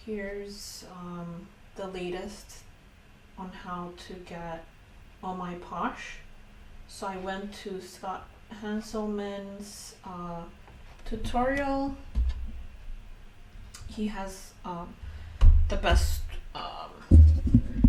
Here's the latest on how to get Oh-my-posh. So I went to Scott Hanselman's tutorial. He has the best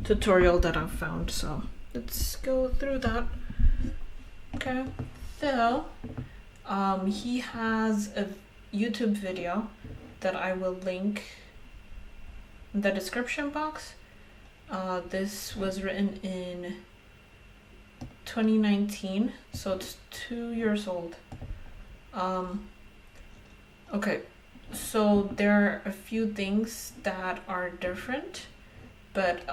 tutorial that I've found, so let's go through that. Okay, so he has a YouTube video that I will link in the description box. This was written in 2019, so it's 2 years old. Okay, so there are a few things that are different, but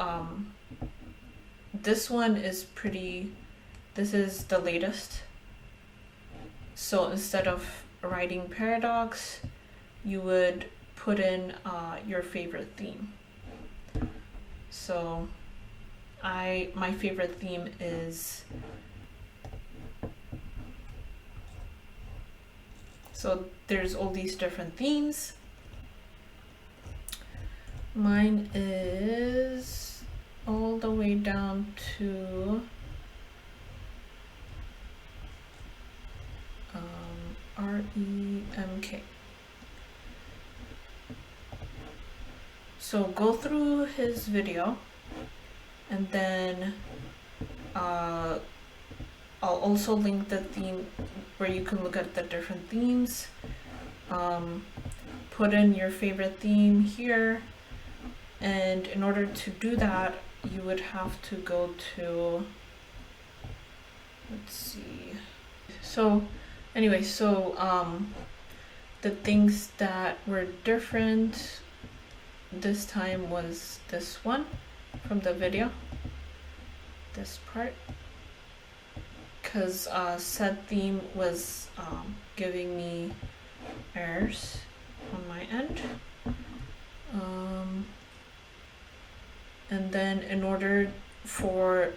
this one is this is the latest. So instead of writing paradox, you would put in your favorite theme. So my favorite theme is, so there's all these different themes. Mine is all the way down to REMK. So go through his video, and then I'll also link the theme where you can look at the different themes. Put in your favorite theme here, and in order to do that, you would have to go to, let's see. So anyway, the things that were different this time was this one from the video, this part, because set theme was giving me errors on my end, and then in order for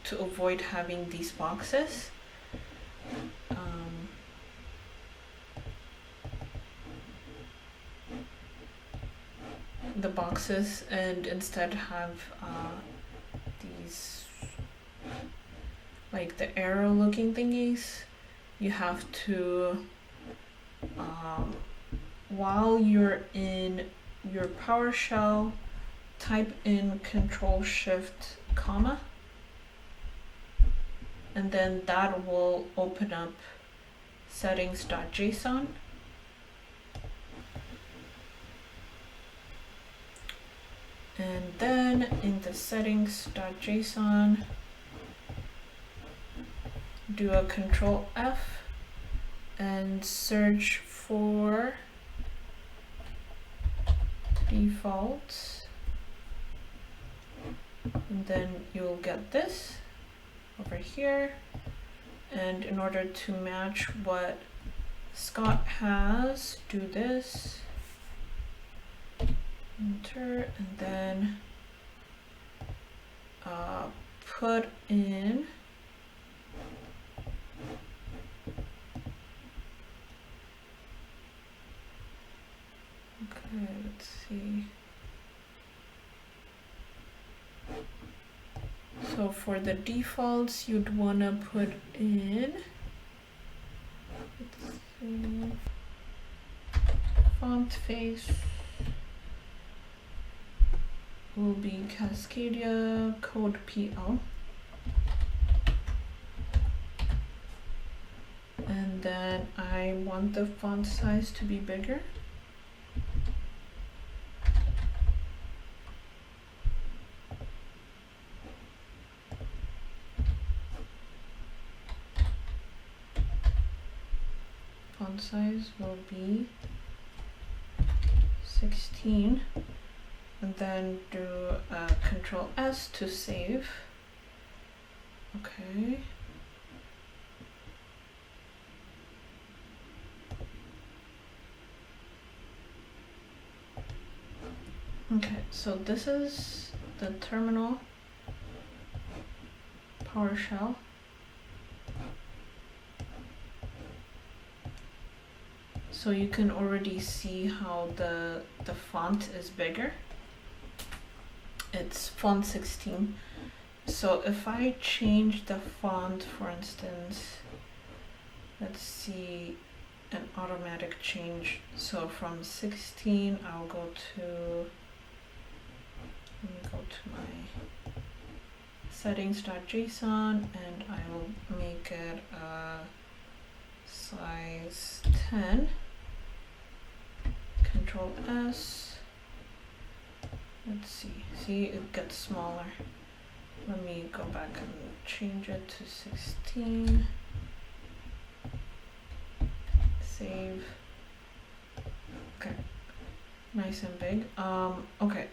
to avoid having these boxes, and instead have these the arrow looking thingies, you have to while you're in your PowerShell, type in Ctrl-Shift, comma, and then that will open up settings.json. And then in the settings.json, do a Ctrl F and search for defaults, and then you'll get this over here. And in order to match what Scott has, do this, enter, and then put in let's see. So for the defaults, you'd want to put in, let's see, font face will be Cascadia Code PL. And then I want the font size to be bigger. Font size will be 16. And then do Ctrl S to save. Okay. Okay, so this is the terminal PowerShell. So you can already see how the font is bigger. It's font 16. So if I change the font, for instance, let's see an automatic change. So from 16, I'll go to, let me go to my settings.json and I will make it a size 10. Ctrl S. Let's see, it gets smaller. Let me go back and change it to 16. Save. Okay, nice and big. Okay,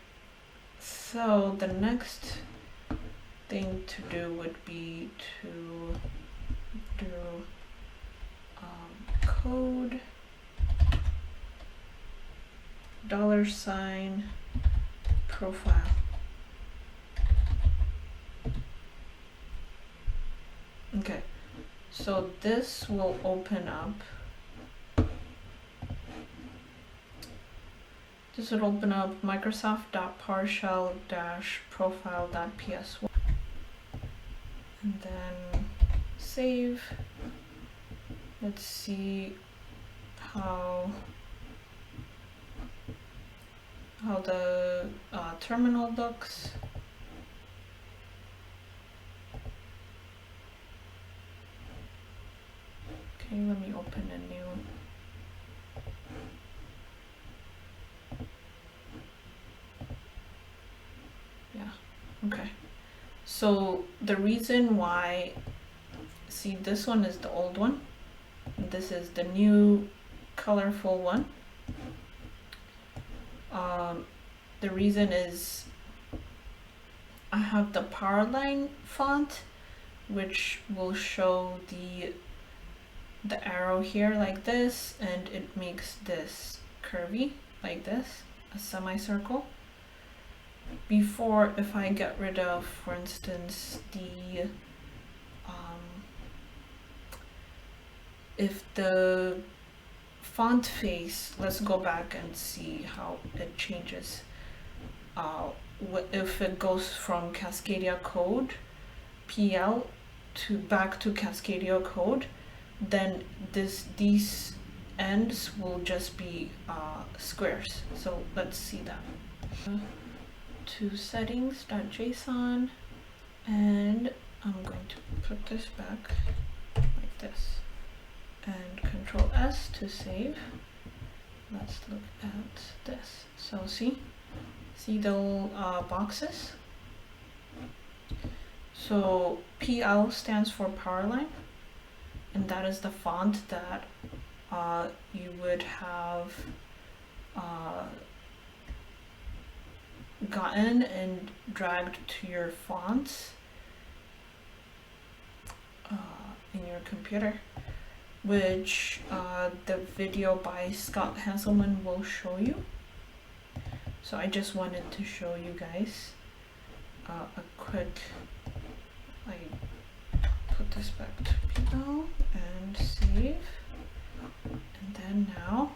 so the next thing to do would be to do code $, profile. Okay, so this will open up. This would open up Microsoft.PowerShell-profile.ps1 and then save. Let's see how the terminal looks. Okay, let me open a new. Okay, so the reason why, see, this one is the old one, this is the new colorful one. The reason is I have the Powerline font, which will show the arrow here like this, and it makes this curvy like this, a semicircle. Before, if I get rid of, for instance, the if the font face, let's go back and see how it changes. If it goes from Cascadia code PL to back to Cascadia code, then these ends will just be squares. So let's see that. To settings.json, and I'm going to put this back like this, and Ctrl S to save. Let's look at this. So see the little boxes. So PL stands for Powerline, and that is the font that you would have gotten and dragged to your fonts in your computer, which the video by Scott Hanselman will show you. So I just wanted to show you guys a quick, put this back to PL and save, and then now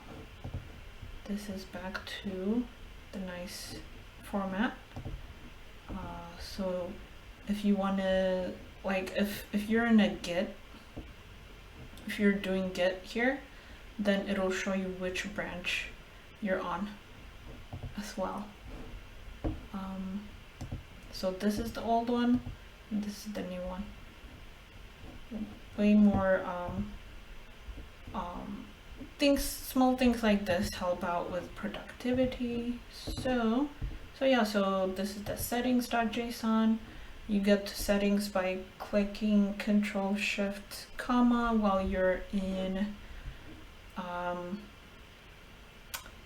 this is back to the nice format. So if you want to, if you're in a Git, if you're doing Git here, then it'll show you which branch you're on as well. So this is the old one, and this is the new one. Way more small things like this help out with productivity. So this is the settings.json. You get to settings by clicking Ctrl Shift comma while you're in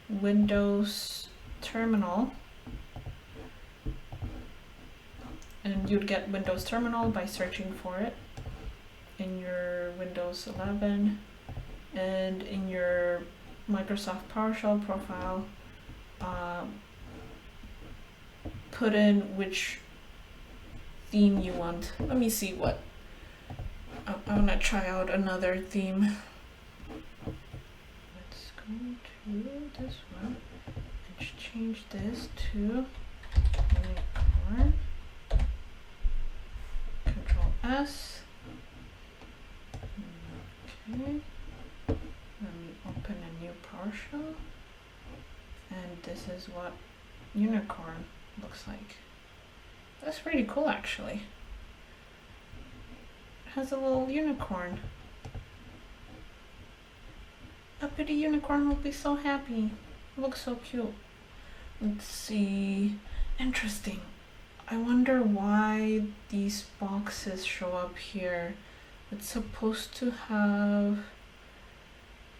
Windows Terminal, and you'd get Windows Terminal by searching for it in your Windows 11, and in your Microsoft PowerShell profile, put in which theme you want. Let me see what. I want to try out another theme. Let's go to this one. And change this to unicorn. Ctrl S. Okay. Let me open a new PowerShell. And this is what unicorn looks like. That's pretty cool, actually. It has a little unicorn. A pretty unicorn will be so happy. It looks so cute. Let's see. Interesting. I wonder why these boxes show up here. It's supposed to have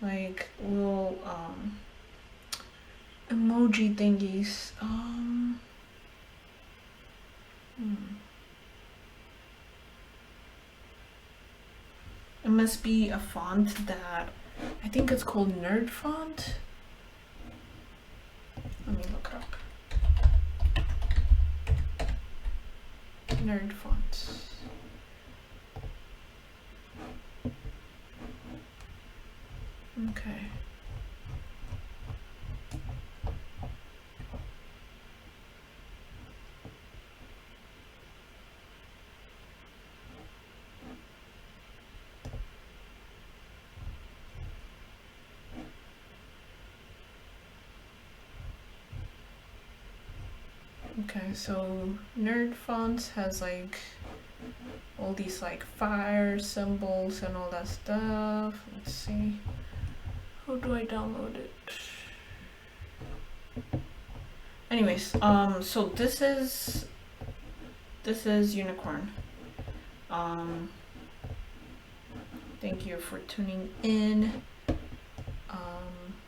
like little emoji thingies. It must be a font that I think it's called Nerd Font. Let me look it up. Nerd Font. Okay. Okay, so Nerd Fonts has like all these like fire symbols and all that stuff. Let's see. How do I download it? Anyways, so this is unicorn. Thank you for tuning in.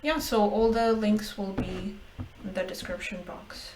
Yeah, so all the links will be in the description box.